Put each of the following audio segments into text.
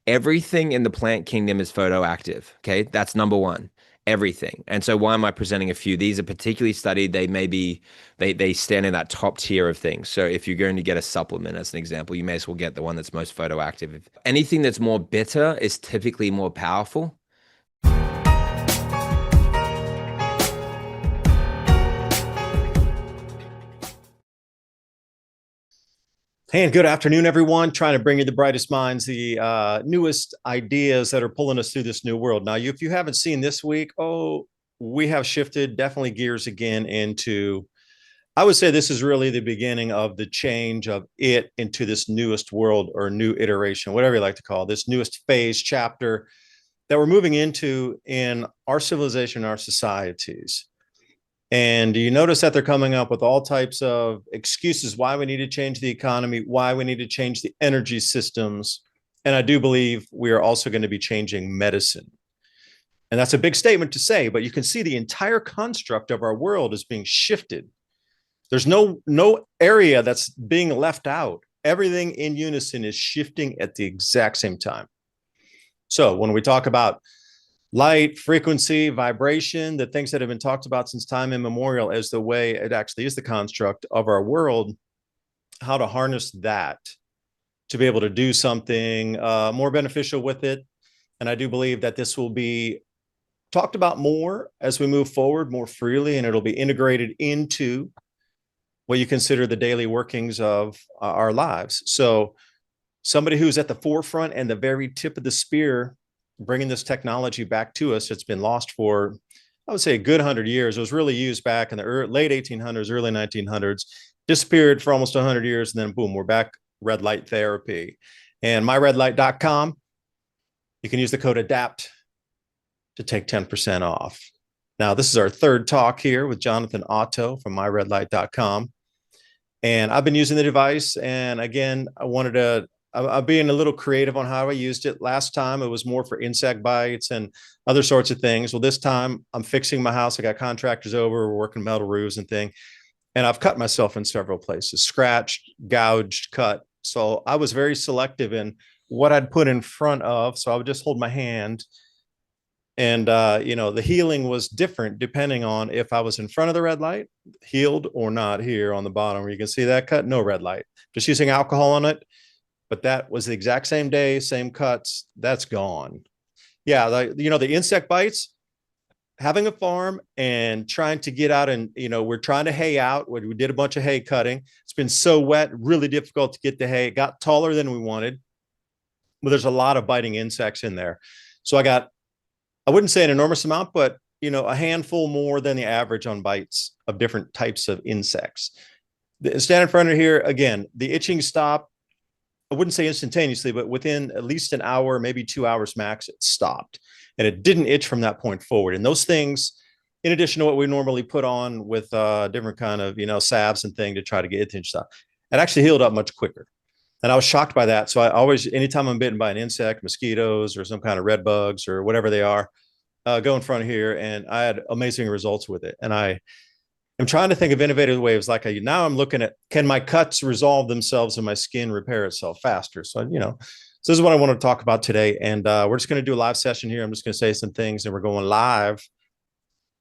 Everything in the plant kingdom is photoactive. Okay. That's number one. Everything. And so why am I presenting a few? These are particularly studied. They stand in that top tier of things. So if you're going to get a supplement as an example, you may as well get the one that's most photoactive. Anything that's more bitter is typically more powerful. Hey, and good afternoon, everyone. Trying to bring you the brightest minds, the newest ideas that are pulling us through this new world. Now, if you haven't seen this week, we have shifted definitely gears again into, I would say this is really the beginning of the change of it into this newest world or new iteration, whatever you like to call it, this newest phase, chapter that we're moving into in our civilization, our societies. And you notice that they're coming up with all types of excuses why we need to change the economy, why we need to change the energy systems. And I do believe we are also going to be changing medicine. And that's a big statement to say, but you can see the entire construct of our world is being shifted. There's no area that's being left out. Everything in unison is shifting at the exact same time. So when we talk about light, frequency, vibration, the things that have been talked about since time immemorial as the way it actually is the construct of our world, how to harness that to be able to do something more beneficial with it. And I do believe that this will be talked about more as we move forward more freely, and it'll be integrated into what you consider the daily workings of our lives. So somebody who's at the forefront and the very tip of the spear bringing this technology back to us. It's been lost for, I would say, a good 100 years. It was really used back in the late 1800s, early 1900s, disappeared for almost 100 years, and then boom, we're back. Red light therapy. And myredlight.com, you can use the code ADAPT to take 10% off. Now, this is our third talk here with Jonathan Otto from myredlight.com. And I've been using the device. And again, I'm being a little creative on how I used it. Last time it was more for insect bites and other sorts of things. Well, this time I'm fixing my house. I got contractors over, we're working metal roofs and thing. And I've cut myself in several places, scratched, gouged, cut. So I was very selective in what I'd put in front of. So I would just hold my hand. And, the healing was different depending on if I was in front of the red light, healed or not. Here on the bottom where you can see that cut, no red light, just using alcohol on it. But that was the exact same day, same cuts. That's gone. Yeah, the insect bites, having a farm and trying to get out and, we're trying to hay out. We did a bunch of hay cutting. It's been so wet, really difficult to get the hay. It got taller than we wanted. But there's a lot of biting insects in there. So I wouldn't say an enormous amount, but, a handful more than the average on bites of different types of insects. Stand in front of here, again, the itching stopped. I wouldn't say instantaneously, but within at least an hour, maybe 2 hours max, it stopped. And it didn't itch from that point forward. And those things, in addition to what we normally put on with different kind of, salves and thing to try to get itching stuff, it actually healed up much quicker. And I was shocked by that. So I always, anytime I'm bitten by an insect, mosquitoes, or some kind of red bugs or whatever they are, go in front of here. And I had amazing results with it. And I'm trying to think of innovative ways. Now I'm looking at, can my cuts resolve themselves and my skin repair itself faster? So, so this is what I want to talk about today. And we're just going to do a live session here. I'm just going to say some things and we're going live,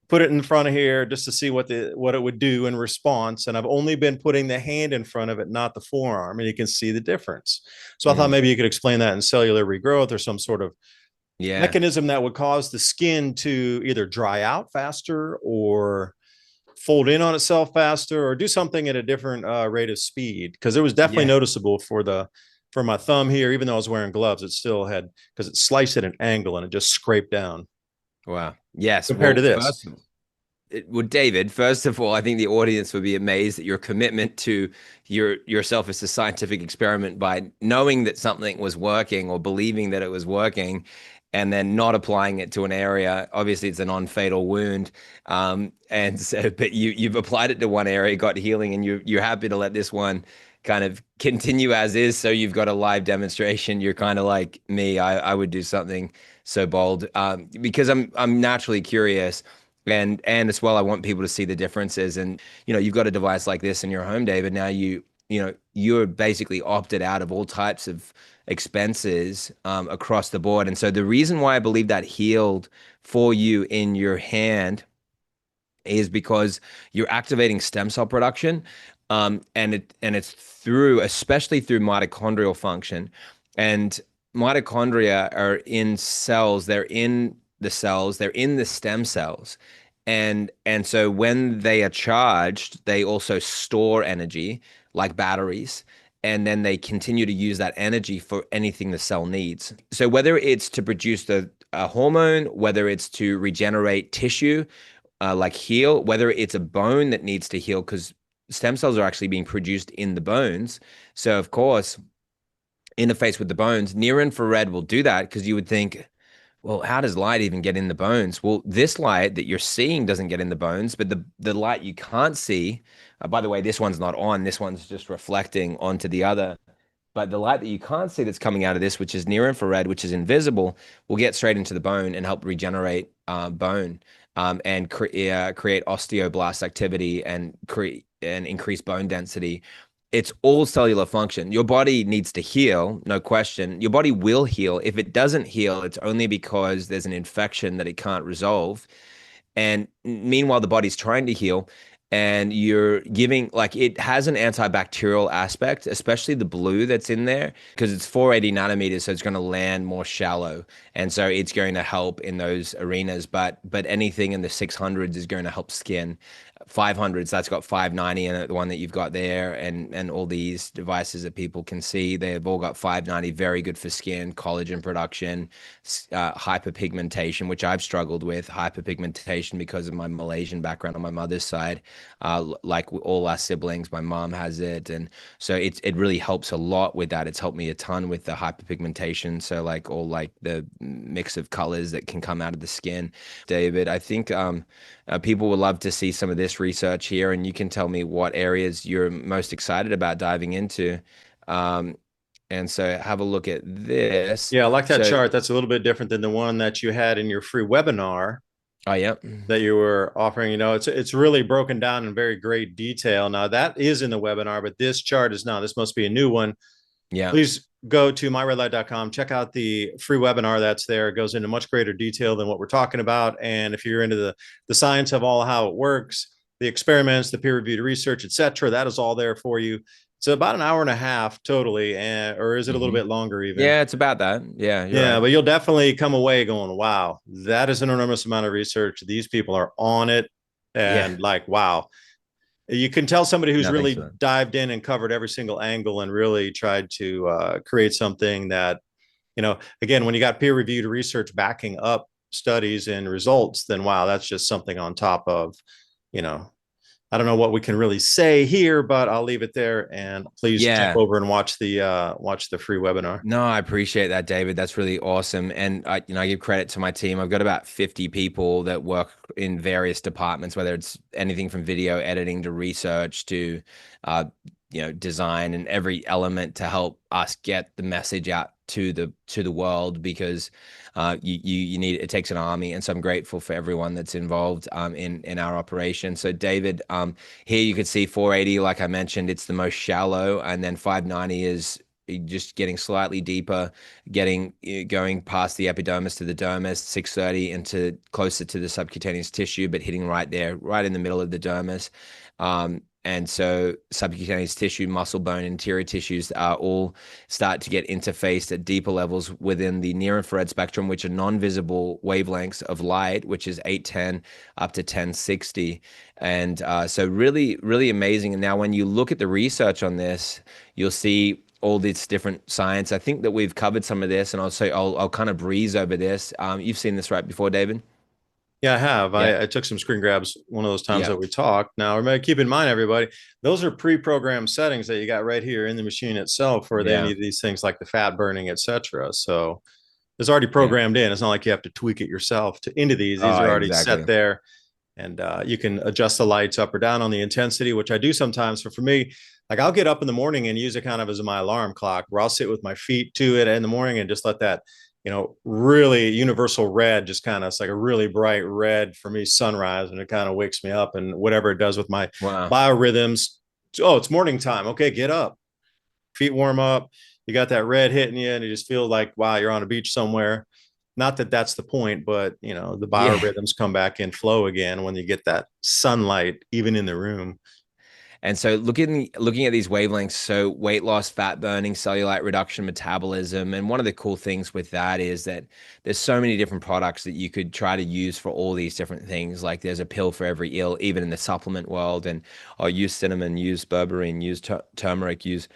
put it in front of here just to see what it would do in response. And I've only been putting the hand in front of it, not the forearm. And you can see the difference. So I thought maybe you could explain that in cellular regrowth or some sort of mechanism that would cause the skin to either dry out faster or fold in on itself faster or do something at a different rate of speed. Because it was definitely noticeable for my thumb here, even though I was wearing gloves, it still had, because it sliced at an angle and it just scraped down. Wow. Yes. Compared to this. David, first of all, I think the audience would be amazed at your commitment to yourself as a scientific experiment by knowing that something was working or believing that it was working and then not applying it to an area. Obviously, it's a non-fatal wound. And so, but you've applied it to one area, got healing, and you're happy to let this one kind of continue as is. So you've got a live demonstration. You're kind of like me. I would do something so bold because I'm naturally curious. And as well, I want people to see the differences. And, you've got a device like this in your home, David. Now you're basically opted out of all types of expenses across the board. And so the reason why I believe that healed for you in your hand is because you're activating stem cell production, and it's through, especially through mitochondrial function. And mitochondria are in cells, they're in the cells, they're in the stem cells. And so when they are charged, they also store energy like batteries, and then they continue to use that energy for anything the cell needs. So whether it's to produce a hormone, whether it's to regenerate tissue, like heal, whether it's a bone that needs to heal, because stem cells are actually being produced in the bones. So, of course, interface with the bones, near infrared will do that, because you would think, well, how does light even get in the bones? Well, this light that you're seeing doesn't get in the bones, but the light you can't see, by the way, this one's not on, this one's just reflecting onto the other. But the light that you can't see that's coming out of this, which is near infrared, which is invisible, will get straight into the bone and help regenerate bone, and create osteoblast activity and create and increase bone density. It's all cellular function. Your body needs to heal, no question. Your body will heal. If it doesn't heal, it's only because there's an infection that it can't resolve. And meanwhile, the body's trying to heal, and you're giving, like, it has an antibacterial aspect, especially the blue that's in there, because it's 480 nanometers, so it's going to land more shallow. And so it's going to help in those arenas. But anything in the 600s is going to help skin. 500s, that's got 590 in it, the one that you've got there, and all these devices that people can see, they've all got 590, very good for skin, collagen production, hyperpigmentation, which I've struggled with, hyperpigmentation because of my Malaysian background on my mother's side. Like all our siblings, my mom has it, and so it really helps a lot with that. It's helped me a ton with the hyperpigmentation. So like all like the mix of colors that can come out of the skin. David, I think people would love to see some of this research here, and you can tell me what areas you're most excited about diving into. Um, and so have a look at this. Yeah, I like that So, chart. That's a little bit different than the one that you had in your free webinar oh yeah, that you were offering. It's really broken down in very great detail. Now that is in the webinar, but this chart is not. This must be a new one. yeah. Please go to myredlight.com, check out the free webinar that's there. It goes into much greater detail than what we're talking about. And if you're into the science of all how it works, the experiments, the peer-reviewed research, etc., that is all there for you. It's about an hour and a half totally, or is it a little Hmm. bit longer even? Yeah, it's about that. Yeah, you're Yeah, right. but you'll definitely come away going, wow, that is an enormous amount of research. These people are on it. Yeah. And like, wow, you can tell somebody who's No, thanks for really that. dived in and covered every single angle and really tried to create something that, again, when you got peer reviewed research backing up studies and results, then wow, that's just something on top of, you know, I don't know what we can really say here, but I'll leave it there. And please jump Yeah. over and watch the free webinar. No, I appreciate that, David. That's really awesome. And I give credit to my team. I've got about 50 people that work in various departments, whether it's anything from video editing to research to, uh, design, and every element to help us get the message out to the world, because you need, it takes an army. And so I'm grateful for everyone that's involved in our operation. So David, here you can see 480, like I mentioned, it's the most shallow, and then 590 is just getting slightly deeper, going past the epidermis to the dermis, 630 into closer to the subcutaneous tissue, but hitting right there, right in the middle of the dermis. And so subcutaneous tissue, muscle, bone, interior tissues are all start to get interfaced at deeper levels within the near infrared spectrum, which are non-visible wavelengths of light, which is 810 up to 1060. And so really, really amazing. And now when you look at the research on this, you'll see all this different science. I think that we've covered some of this, and I'll kind of breeze over this. You've seen this right before, David? Yeah, I have. Yeah. I took some screen grabs one of those times Yeah. that we talked. Now, remember, keep in mind, everybody, those are pre-programmed settings that you got right here in the machine itself for any Yeah. of these things like the fat burning, etc. So it's already Yeah. programmed in. It's not like you have to tweak it yourself to into these. These Oh, are already set exactly. there, and you can adjust the lights up or down on the intensity, which I do sometimes. So for me, like I'll get up in the morning and use it kind of as my alarm clock, where I'll sit with my feet to it in the morning and just let that really universal red, just kind of, it's like a really bright red for me, sunrise, and it kind of wakes me up, and whatever it does with my Wow. biorhythms, Oh, it's morning time. Okay, get up. Feet warm up. You got that red hitting you, and you just feel like, wow, you're on a beach somewhere. Not that that's the point, but the Yeah. biorhythms come back in flow again when you get that sunlight, even in the room. And so looking at these wavelengths, so weight loss, fat burning, cellulite reduction, metabolism, and one of the cool things with that is that there's so many different products that you could try to use for all these different things. Like there's a pill for every ill, even in the supplement world. And I'll use cinnamon, use berberine, use turmeric, use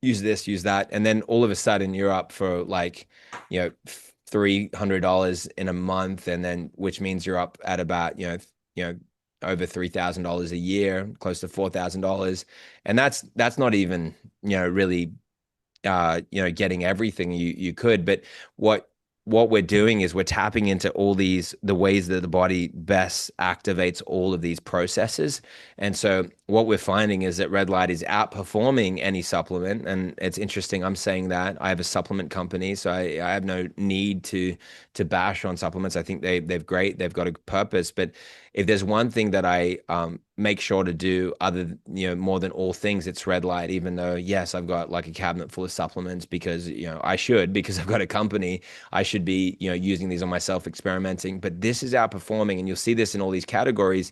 this, use that, and then all of a sudden you're up for like, $300 in a month, and then which means you're up at about over $3,000 a year, close to $4,000, and that's not even really getting everything you could. But what we're doing is we're tapping into all the ways that the body best activates all of these processes. And so what we're finding is that red light is outperforming any supplement. And it's interesting, I'm saying that I have a supplement company, so I have no need to bash on supplements. I think they've great, they've got a purpose. But if there's one thing that I make sure to do, other more than all things, it's red light. Even though yes, I've got like a cabinet full of supplements, because I should, because I've got a company, I should be using these on myself, experimenting. But this is outperforming, and you'll see this in all these categories: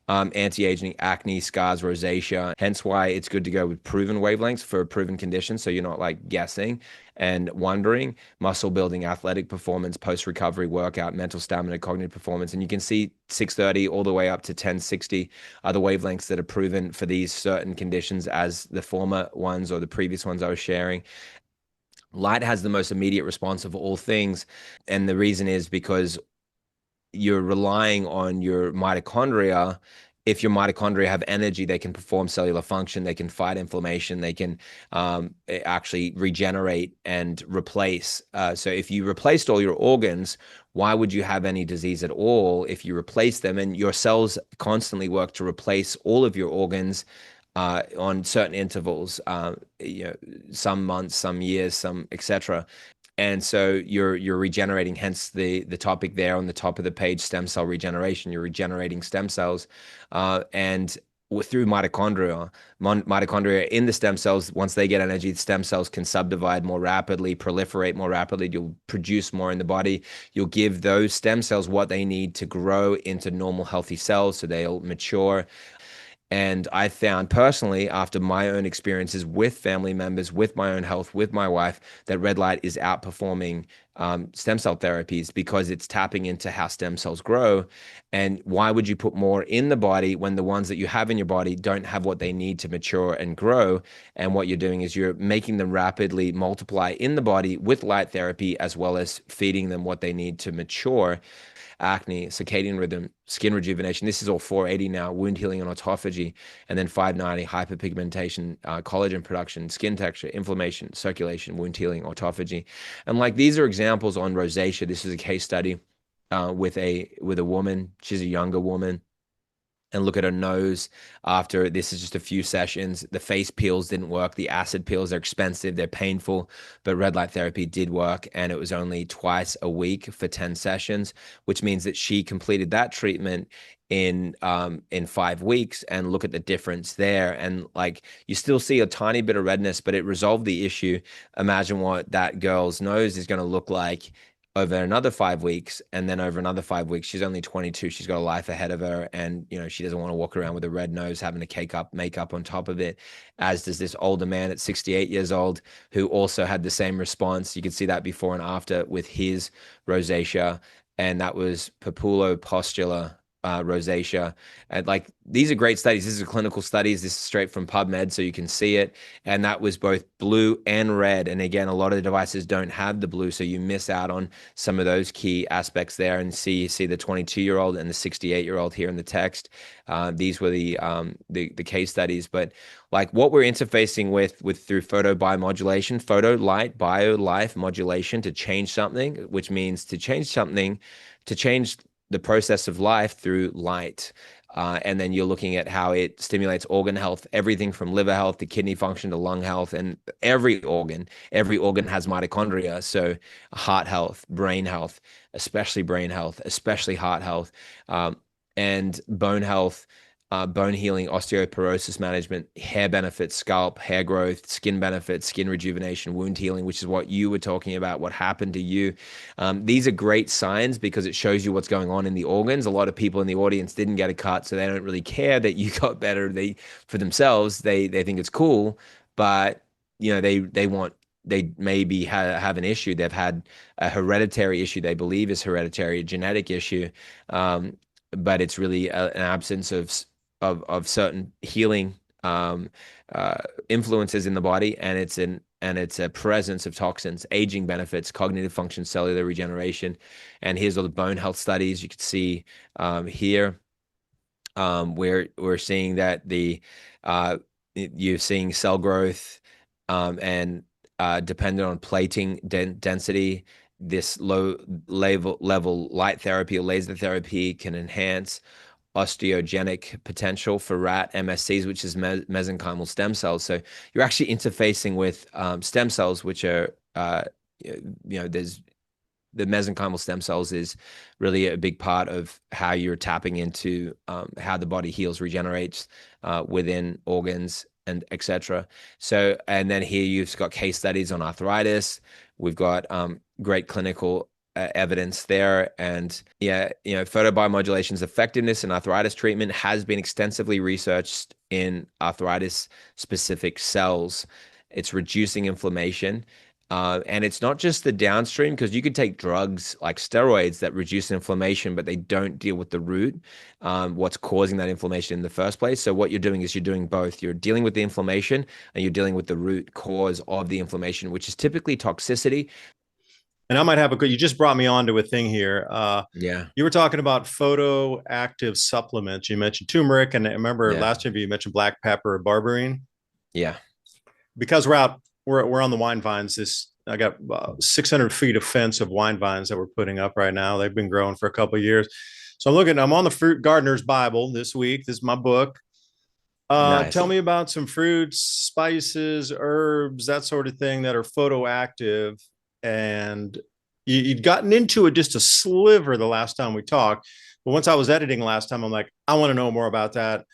anti-aging, acne, scars, rosacea. Hence why it's good to go with proven wavelengths for a proven condition, so you're not like guessing and wondering. Muscle building, athletic performance, post recovery workout, mental stamina, cognitive performance. And you can see 630 all the way up to 1060 are the wavelengths that are proven for these certain conditions, as the former ones or the previous ones I was sharing. Light has the most immediate response of all things. And the reason is because you're relying on your mitochondria. If your mitochondria have energy, they can perform cellular function, they can fight inflammation, they can actually regenerate and replace. So if you replaced all your organs, why would you have any disease at all if you replace them? And your cells constantly work to replace all of your organs on certain intervals, some months, some years, some etc. And so you're regenerating, hence the topic there on the top of the page: stem cell regeneration. You're regenerating stem cells, and through mitochondria in the stem cells. Once they get energy, the stem cells can subdivide more rapidly, proliferate more rapidly. You'll produce more in the body. You'll give those stem cells what they need to grow into normal, healthy cells, so they'll mature. And I found personally, after my own experiences with family members, with my own health, with my wife, that red light is outperforming stem cell therapies, because it's tapping into how stem cells grow. And why would you put more in the body when the ones that you have in your body don't have what they need to mature and grow? And what you're doing is you're making them rapidly multiply in the body with light therapy, as well as feeding them what they need to mature. Acne, circadian rhythm, skin rejuvenation. This is all 480 now: wound healing and autophagy. And then 590, hyperpigmentation, collagen production, skin texture, inflammation, circulation, wound healing, autophagy. And like these are examples on rosacea. This is a case study with a woman. She's a younger woman. And look at her nose after this is just a few sessions. The face peels didn't work. The acid peels are expensive, they're painful, but red light therapy did work. And it was only twice a week for 10 sessions, which means that she completed that treatment in 5 weeks. And look at the difference there. And like, you still see a tiny bit of redness, but it resolved the issue. Imagine what that girl's nose is going to look like over another 5 weeks. And then over another 5 weeks, she's only 22. She's got a life ahead of her. And, she doesn't want to walk around with a red nose, having to cake up makeup on top of it, as does this older man at 68 years old, who also had the same response. You could see that before and after with his rosacea. And that was papulopustular rosacea. And like, these are great studies. This is clinical studies. This is straight from PubMed, so you can see it. And that was both blue and red. And again, a lot of the devices don't have the blue, so you miss out on some of those key aspects there. And you see the 22-year-old and the 68-year-old here in the text. These were the case studies. But like, what we're interfacing with through photo biomodulation, photo light bio life modulation, to change something, which means to change something, to change the process of life through light. And then you're looking at how it stimulates organ health, everything from liver health to kidney function to lung health. And every organ has mitochondria. So heart health, brain health, especially brain health, especially heart health, and bone health. bone healing, osteoporosis management, hair benefits, scalp, hair growth, skin benefits, skin rejuvenation, wound healing, which is what you were talking about, what happened to you. These are great signs because it shows you what's going on in the organs. A lot of people in the audience didn't get a cut, so they don't really care that you got better. They, for themselves, they think it's cool, but they maybe have an issue. They've had a hereditary issue they believe is hereditary, a genetic issue, but it's really an absence of certain healing um, uh, influences in the body, and it's a presence of toxins, aging benefits, cognitive function, cellular regeneration, and here's all the bone health studies you could see here. Where we're seeing that you're seeing cell growth and dependent on plating density, this low level light therapy or laser therapy can enhance osteogenic potential for rat MSCs, which is mesenchymal stem cells. So you're actually interfacing with stem cells, which are, there's the mesenchymal stem cells is really a big part of how you're tapping into how the body heals, regenerates within organs and etc. So, and then here you've got case studies on arthritis. We've got great clinical evidence there. And yeah, photobiomodulation's effectiveness in arthritis treatment has been extensively researched in arthritis specific cells. It's reducing inflammation. And it's not just the downstream, because you could take drugs like steroids that reduce inflammation, but they don't deal with the root, what's causing that inflammation in the first place. So what you're doing is you're doing both. You're dealing with the inflammation and you're dealing with the root cause of the inflammation, which is typically toxicity. And I might have you just brought me on to a thing here. Yeah. You were talking about photoactive supplements. You mentioned turmeric, and I remember Yeah. last time you mentioned black pepper or berberine. Yeah. Because we're on the wine vines. I got 600 feet of fence of wine vines that we're putting up right now. They've been growing for a couple of years. So I'm on the Fruit Gardener's Bible this week. This is my book. Nice. Tell me about some fruits, spices, herbs, that sort of thing that are photoactive. And you'd gotten into it just a sliver the last time we talked. But once I was editing last time, I'm like, I want to know more about that.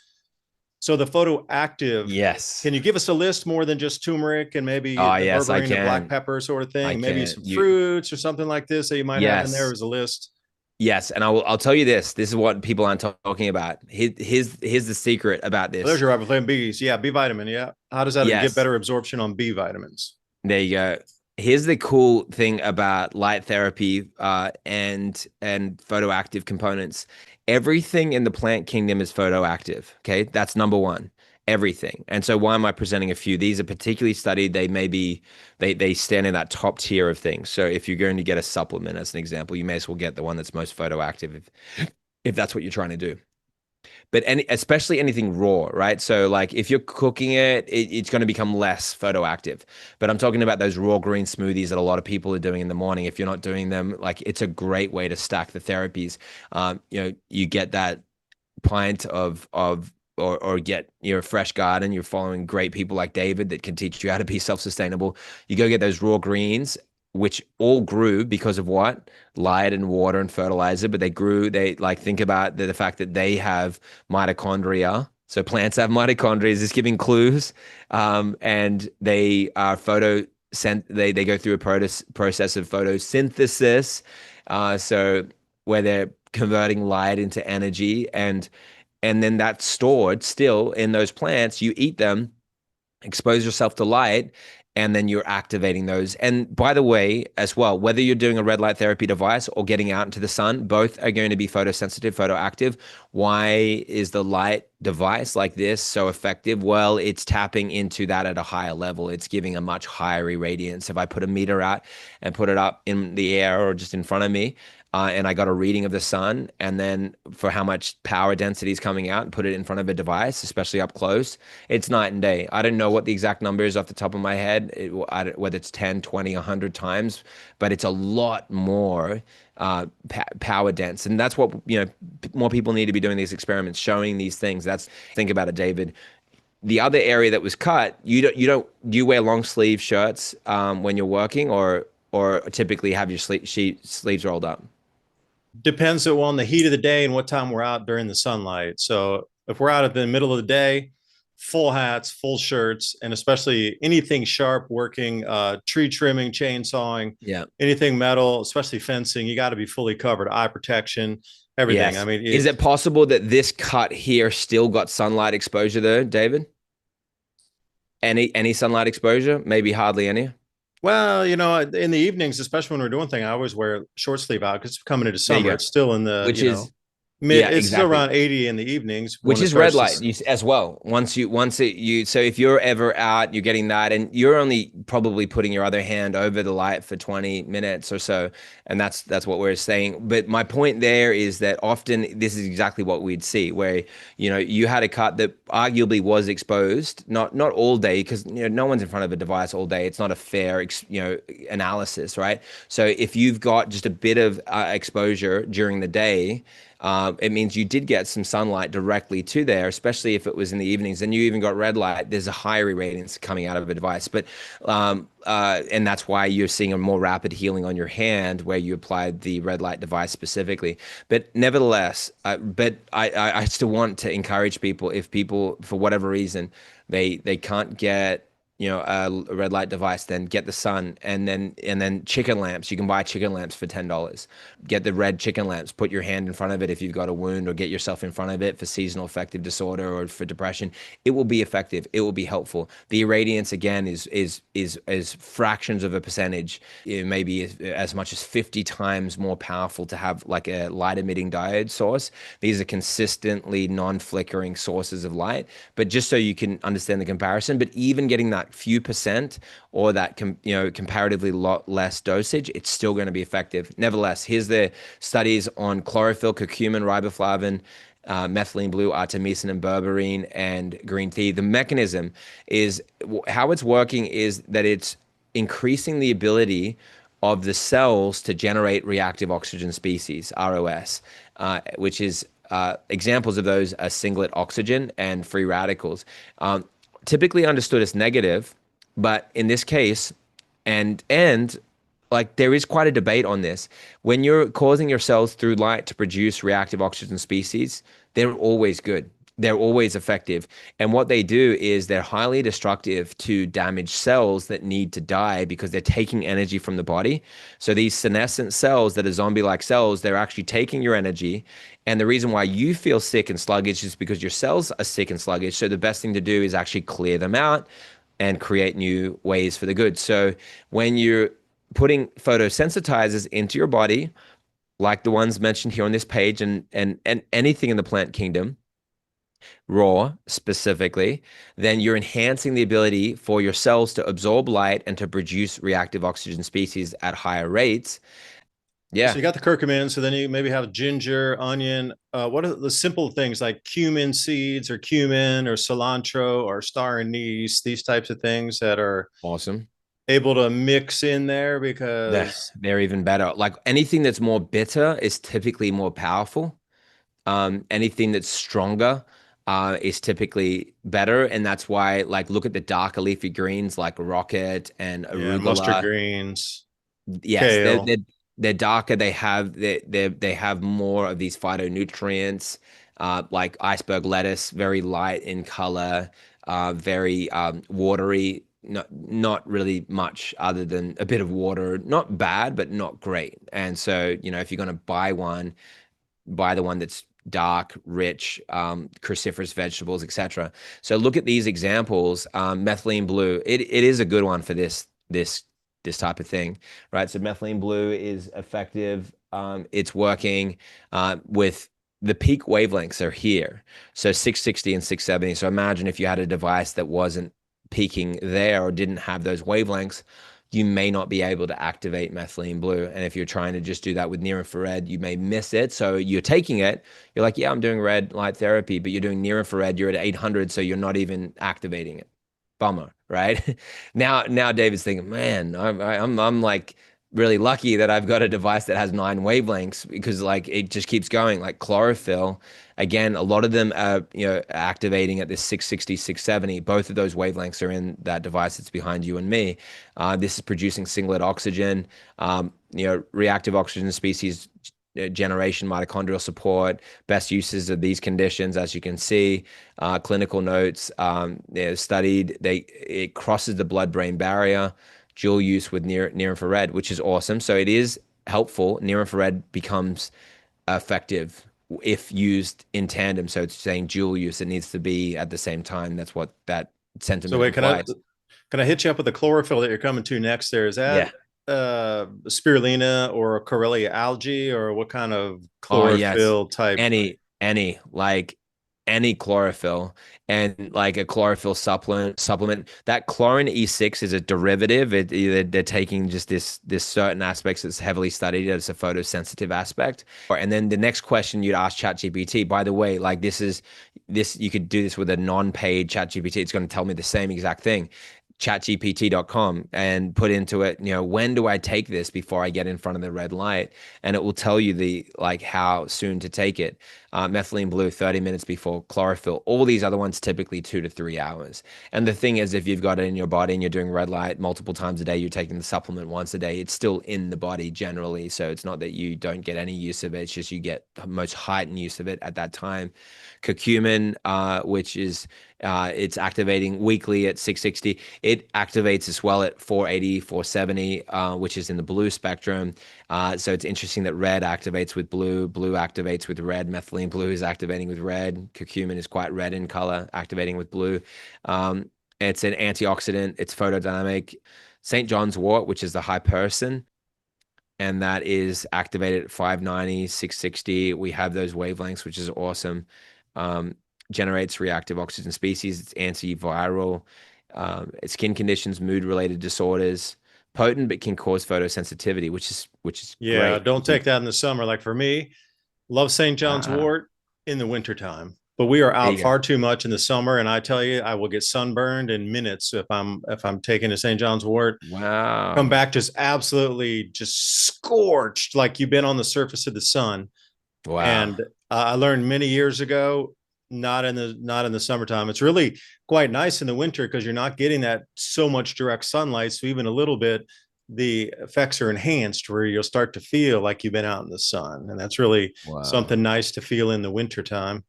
So the photoactive, Yes. can you give us a list more than just turmeric and maybe Oh, the yes, I berberine, the black can. pepper sort of I thing? Maybe can. some fruits or something like this that you might have in there Yes. as a list. Yes, and I'll tell you this. This is what people aren't talking about. Here's the secret about Well, there's this. your riboflavin B's. Yeah, B vitamin. Yeah. How does that get Yes, better absorption on B vitamins? there you go. Here's the cool thing about light therapy and photoactive components. Everything in the plant kingdom is photoactive. Okay, that's number one. Everything. And so why am I presenting a few? These are particularly studied. They stand in that top tier of things. So if you're going to get a supplement as an example, you may as well get the one that's most photoactive if that's what you're trying to do. But especially anything raw, right? So like if you're cooking it's going to become less photoactive. But I'm talking about those raw green smoothies that a lot of people are doing in the morning. If you're not doing them, like it's a great way to stack the therapies. You get that pint or get your fresh garden. You're following great people like David that can teach you how to be self-sustainable. You go get those raw greens, which all grew because of what? Light and water and fertilizer, but they like think about the fact that they have mitochondria. So plants have mitochondria. Is this giving clues? And they are they go through a process of photosynthesis. So where they're converting light into energy, and then that's stored still in those plants. You eat them, expose yourself to light, and then you're activating those. And by the way, as well, whether you're doing a red light therapy device or getting out into the sun, both are going to be photosensitive, photoactive. Why is the light device like this so effective? Well, it's tapping into that at a higher level. It's giving a much higher irradiance. If I put a meter out and put it up in the air or just in front of me, and I got a reading of the sun, and then for how much power density is coming out and put it in front of a device, especially up close, it's night and day. I don't know what the exact number is off the top of my head, whether it's 10, 20, 100 times, but it's a lot more power dense. And that's what, more people need to be doing these experiments, showing these things. Think about it, David. The other area that was cut, do you wear long sleeve shirts when you're working, or typically have your sleeves rolled up? Depends on the heat of the day and what time we're out during the sunlight. So if we're out at the middle of the day, full hats, full shirts, and especially anything sharp working, tree trimming, chainsawing, Yeah. anything metal, especially fencing, you got to be fully covered, eye protection, everything. I Yes. mean, Is it possible that this cut here still got sunlight exposure though, David? Any sunlight exposure? Maybe hardly any. well, in the evenings, especially when we're doing things, I always wear short sleeve out because it's coming into There you summer. go. It's still in the, Which is mid, yeah, it's still exactly. around 80 in the evenings Which when it is red starts to, light as well. So if you're ever out, you're getting that, and you're only probably putting your other hand over the light for 20 minutes or so, and that's what we're saying. But my point there is that often this is exactly what we'd see, where you had a cut that arguably was exposed, not all day, because no one's in front of a device all day. It's not a fair analysis, right? So if you've got just a bit of exposure during the day, it means you did get some sunlight directly to there, especially if it was in the evenings. And you even got red light. There's a higher irradiance coming out of a device, and that's why you're seeing a more rapid healing on your hand where you applied the red light device specifically. But nevertheless, I still want to encourage people, if people for whatever reason they can't get a red light device, then get the sun, and then chicken lamps. You can buy chicken lamps for $10. Get the red chicken lamps, put your hand in front of it if you've got a wound, or get yourself in front of it for seasonal affective disorder or for depression. It will be effective. It will be helpful. The irradiance again is fractions of a percentage. It may be as much as 50 times more powerful to have like a light emitting diode source. These are consistently non-flickering sources of light. But just so you can understand the comparison, but even getting that few percent or that comparatively lot less dosage, it's still going to be effective. Nevertheless, here's the studies on chlorophyll, curcumin, riboflavin, methylene blue, artemisinin, and berberine, and green tea. The mechanism is how it's working is that it's increasing the ability of the cells to generate reactive oxygen species, ROS, which is examples of those are singlet oxygen and free radicals. Typically understood as negative, but in this case, and like there is quite a debate on this. When you're causing your cells through light to produce reactive oxygen species, they're always good. They're always effective. And what they do is they're highly destructive to damaged cells that need to die because they're taking energy from the body. So these senescent cells that are zombie-like cells, they're actually taking your energy. And the reason why you feel sick and sluggish is because your cells are sick and sluggish. So the best thing to do is actually clear them out and create new ways for the good. So when you're putting photosensitizers into your body, like the ones mentioned here on this page, and anything in the plant kingdom, raw specifically, then you're enhancing the ability for your cells to absorb light and to produce reactive oxygen species at higher rates. so Yeah, you got the curcumin. So then you maybe have ginger, onion. What are the simple things like cumin seeds or cumin or cilantro or star anise, these types of things that are awesome. able to mix in there They're, because they're even better. Like anything that's more bitter is typically more powerful. Anything that's stronger is typically better, and that's why, like, look at the darker leafy greens like rocket and yeah, mustard arugula. greens, Yes, they're kale. they're, they're darker. They have more of these phytonutrients, like iceberg lettuce, very light in color, very watery. Not really much other than a bit of water. Not bad, but not great. And so, if you're going to buy the one that's dark, rich, cruciferous vegetables, etc. So look at these examples. Methylene blue, it is a good one for this type of thing, right? So methylene blue is effective. It's working with the peak wavelengths are here. So 660 and 670. So imagine if you had a device that wasn't peaking there or didn't have those wavelengths, you may not be able to activate methylene blue. And if you're trying to just do that with near infrared, you may miss it. So you're taking it, you're like, yeah, I'm doing red light therapy, but you're doing near infrared, you're at 800, so you're not even activating it. Bummer, right? Now David's thinking, man, I'm like really lucky that I've got a device that has 9 wavelengths, because like it just keeps going. Like chlorophyll, again, a lot of them are activating at this 660, 670. Both of those wavelengths are in that device that's behind you and me. This is producing singlet oxygen, reactive oxygen species generation, mitochondrial support, best uses of these conditions, as you can see, clinical notes, studied, it crosses the blood-brain barrier, dual use with near infrared, which is awesome. So it is helpful. Near infrared becomes effective if used in tandem. So it's saying dual use. It needs to be at the same time. That's what that So sentiment wait, implies. can I hit you up with the chlorophyll that you're coming to next there? Is that Yeah. spirulina or Corellia algae, or what kind of Oh yes. chlorophyll type? Like any chlorophyll, and like a chlorophyll supplement. That chlorine E6 is a derivative. They're taking just this certain aspects that's heavily studied as a photosensitive aspect. And then the next question you'd ask ChatGPT, by the way, like this you could do this with a non-paid ChatGPT. It's going to tell me the same exact thing. Chatgpt.com and put into it, when do I take this before I get in front of the red light? And it will tell you like how soon to take it. Methylene blue 30 minutes before, chlorophyll. All these other ones typically 2 to 3 hours. And the thing is, if you've got it in your body and you're doing red light multiple times a day, you're taking the supplement once a day, it's still in the body generally. So it's not that you don't get any use of it. It's just you get the most heightened use of it at that time. Curcumin, which is it's activating weekly at 660. It activates as well at 480, 470, which is in the blue spectrum. So it's interesting that red activates with blue, blue activates with red, methylene blue is activating with red, curcumin is quite red in color, activating with blue. It's an antioxidant, it's photodynamic. St. John's wort, which is the hypericin, and that is activated at 590, 660. We have those wavelengths, which is awesome. Generates reactive oxygen species. It's antiviral. Skin conditions, mood-related disorders. Potent, but can cause photosensitivity, which is Yeah, great. don't take that in the summer. Like for me, love St. John's Wow. wort in the wintertime. But we are There out you go. far too much in the summer, and I tell you, I will get sunburned in minutes if I'm taking a St. John's wort. Come Wow. back just absolutely just scorched, like you've been on the surface of the sun. Wow. And I learned many years ago, not in the summertime. It's really quite nice in the winter because you're not getting that so much direct sunlight. So even a little bit, the effects are enhanced where you'll start to feel like you've been out in the sun, and that's really Wow. something nice to feel in the wintertime.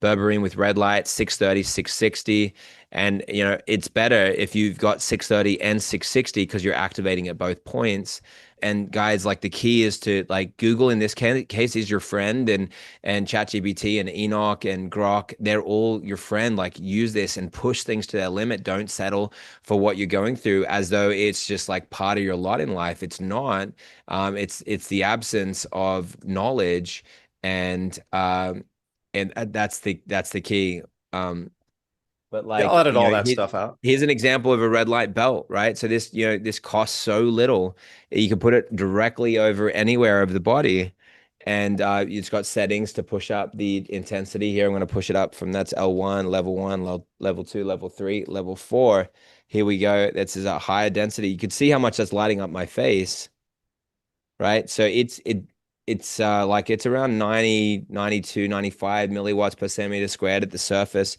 Berberine with red light, 630, 660. And, it's better if you've got 630 and 660 because you're activating at both points. And guys, like the key is to like Google in this case is your friend, and ChatGPT and Enoch and Grok, they're all your friend. Like use this and push things to their limit. Don't settle for what you're going through as though it's just like part of your lot in life. It's not. It's the absence of knowledge, and that's the key. Um, but Yeah, I'll like, edit all that stuff out. here's an example of a red light belt, right? So this costs so little. You can put it directly over anywhere of the body, and it's got settings to push up the intensity here. I'm going to push it up from that's L1, level 2, level 3, level 4. Here we go. This is a higher density. You can see how much that's lighting up my face, right? So it's like it's around 90, 92, 95 milliwatts per centimeter squared at the surface.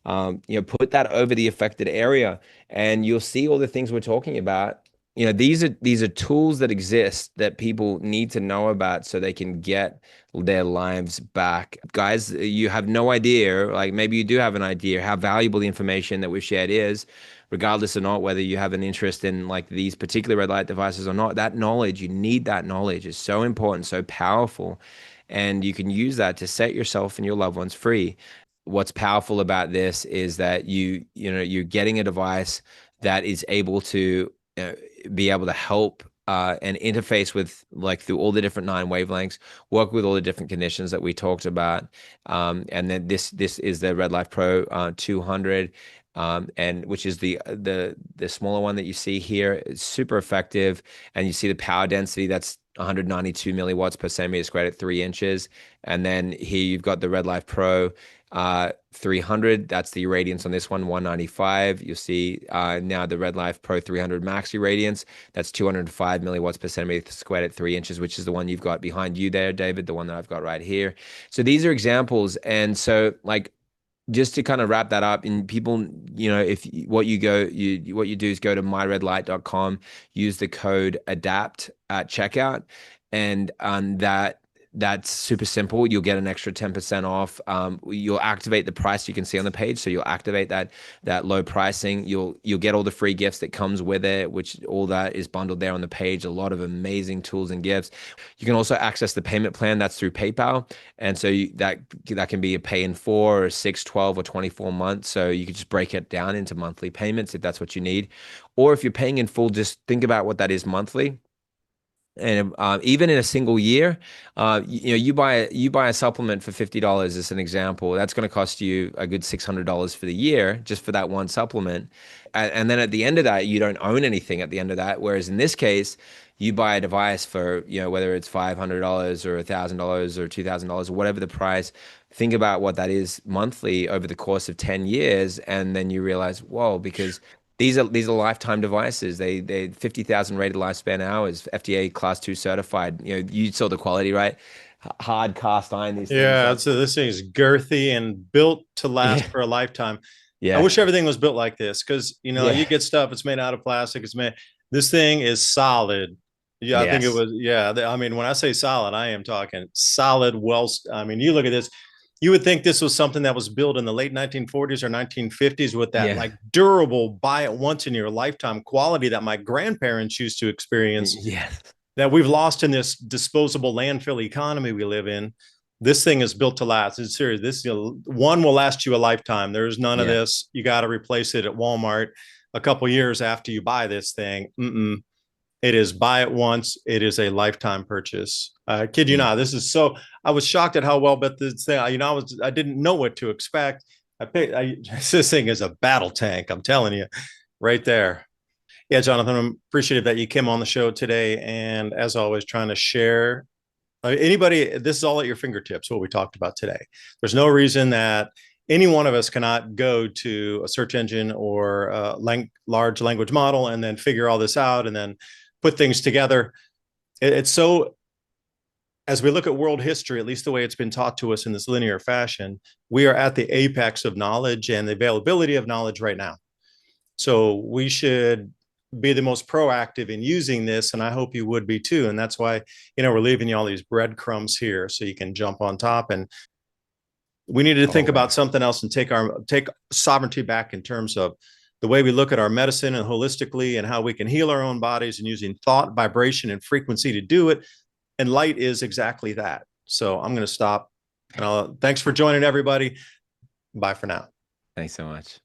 Put that over the affected area, and you'll see all the things we're talking about. These are tools that exist that people need to know about so they can get their lives back. Guys, you have no idea, like maybe you do have an idea how valuable the information that we've shared is, regardless or not whether you have an interest in like these particular red light devices or not. That knowledge, you need that knowledge is so important, so powerful, and you can use that to set yourself and your loved ones free. What's powerful about this is that you're getting a device that is able to be able to help and interface with like through all the different 9 wavelengths, work with all the different conditions that we talked about. And then this is the Red Life Pro 200. And which is the smaller one that you see here. It's super effective, and you see the power density that's 192 milliwatts per centimeter squared at 3 inches. And then here you've got the Red Life Pro 300. That's the irradiance on this one, 195. You'll see now the Red Life Pro 300 Max irradiance. That's 205 milliwatts per centimeter squared at 3 inches, which is the one you've got behind you there, David, the one that I've got right here. So these are examples. And so like, just to kind of wrap that up, and people, if what you do is go to myredlight.com, use the code ADAPT at checkout, and that's super simple. You'll get an extra 10% off. You'll activate the price you can see on the page. So you'll activate that low pricing. You'll get all the free gifts that comes with it, which all that is bundled there on the page. A lot of amazing tools and gifts. You can also access the payment plan. That's through PayPal. And so that can be a pay in 4 or 6, 12 or 24 months. So you could just break it down into monthly payments if that's what you need. Or if you're paying in full, just think about what that is monthly. And even in a single year, you buy a supplement for $50 as an example. That's going to cost you a good $600 for the year just for that one supplement. And then at the end of that, you don't own anything at the end of that. Whereas in this case, you buy a device for, whether it's $500 or $1,000 or $2,000 or whatever the price. Think about what that is monthly over the course of 10 years, and then you realize, whoa, because these are lifetime devices. They 50,000 rated lifespan hours, FDA class 2 certified. You saw the quality, right? Hard cast iron, these things. Yeah, so this thing is girthy and built to last Yeah, for a lifetime. I yeah, wish everything was built like this because yeah. you get stuff it's made out of plastic. It's made This thing is solid. Yeah, I think it Yes. was. Yeah, I mean, when I say solid, I am talking solid. Well, I mean, you look at this. You would think this was something that was built in the late 1940s or 1950s with that Yeah. like durable, buy it once in your lifetime quality that my grandparents used to experience, Yeah. that we've lost in this disposable landfill economy we live in. This thing is built to last. It's serious. This one will last you a lifetime. There's none of Yeah. this. You got to replace it at Walmart a couple years after you buy this thing. It is buy it once. It is a lifetime purchase. Kid you Mm. not. This is so. I was shocked at how well built this thing. I didn't know what to expect. This thing is a battle tank. I'm telling you, right there. Yeah, Jonathan, I'm appreciative that you came on the show today, and as always, trying to share. Anybody, this is all at your fingertips. What we talked about today. There's no reason that any one of us cannot go to a search engine or a large language model and then figure all this out and then put things together. It's so, as we look at world history, at least the way it's been taught to us in this linear fashion, we are at the apex of knowledge and the availability of knowledge right now. So we should be the most proactive in using this, and I hope you would be too. And that's why, we're leaving you all these breadcrumbs here so you can jump on top. And we need to think about Always. something else and take sovereignty back in terms of the way we look at our medicine and holistically and how we can heal our own bodies and using thought, vibration, and frequency to do it. And light is exactly that. So I'm going to stop. Thanks for joining, everybody. Bye for now. Thanks so much.